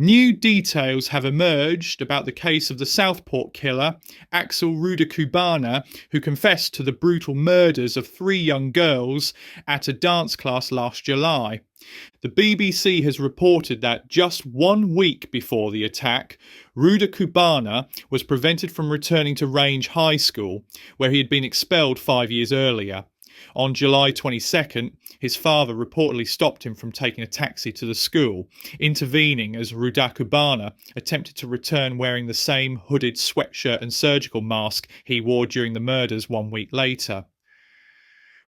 New details have emerged about the case of the Southport killer, Axel Rudakubana, who confessed to the brutal murders of 3 young girls at a dance class last July. The BBC has reported that just 1 week before the attack, Rudakubana was prevented from returning to Range High School, where he had been expelled 5 years earlier. On July 22nd, his father reportedly stopped him from taking a taxi to the school, intervening as Rudakubana attempted to return wearing the same hooded sweatshirt and surgical mask he wore during the murders 1 week later.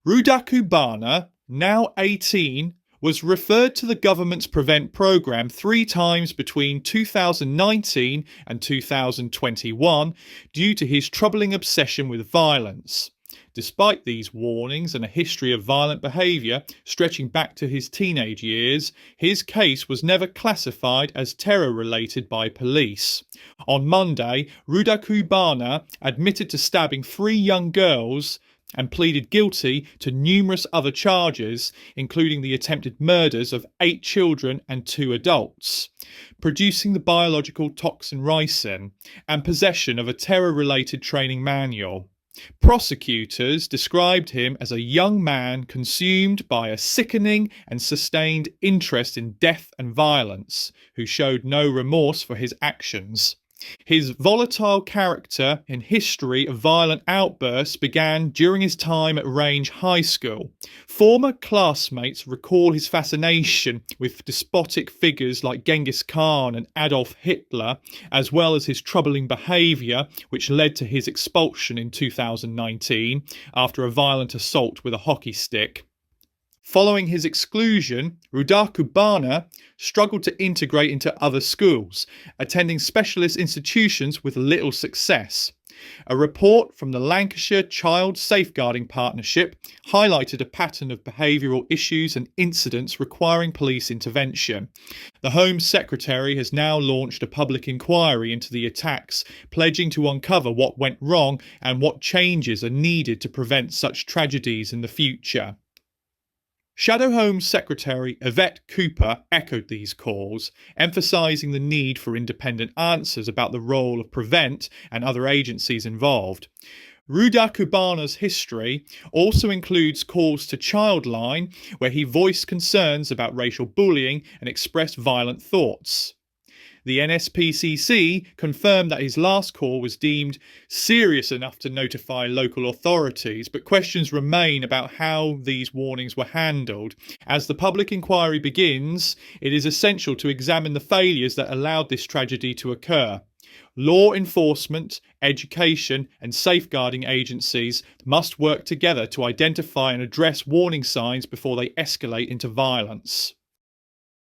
Rudakubana, now 18, was referred to the government's Prevent programme 3 times between 2019 and 2021 due to his troubling obsession with violence. Despite these warnings and a history of violent behaviour stretching back to his teenage years, his case was never classified as terror-related by police. On Monday, Rudakubana admitted to stabbing 3 young girls and pleaded guilty to numerous other charges, including the attempted murders of 8 children and 2 adults, producing the biological toxin ricin, and possession of a terror-related training manual. Prosecutors described him as a young man consumed by a sickening and sustained interest in death and violence, who showed no remorse for his actions. His volatile character and history of violent outbursts began during his time at Range High School. Former classmates recall his fascination with despotic figures like Genghis Khan and Adolf Hitler, as well as his troubling behaviour, which led to his expulsion in 2019 after a violent assault with a hockey stick. Following his exclusion, Rudakubana struggled to integrate into other schools, attending specialist institutions with little success. A report from the Lancashire Child Safeguarding Partnership highlighted a pattern of behavioural issues and incidents requiring police intervention. The Home Secretary has now launched a public inquiry into the attacks, pledging to uncover what went wrong and what changes are needed to prevent such tragedies in the future. Shadow Home Secretary Yvette Cooper echoed these calls, emphasising the need for independent answers about the role of Prevent and other agencies involved. Rudakubana's history also includes calls to Childline, where he voiced concerns about racial bullying and expressed violent thoughts. The NSPCC confirmed that his last call was deemed serious enough to notify local authorities, but questions remain about how these warnings were handled. As the public inquiry begins, it is essential to examine the failures that allowed this tragedy to occur. Law enforcement, education, and safeguarding agencies must work together to identify and address warning signs before they escalate into violence.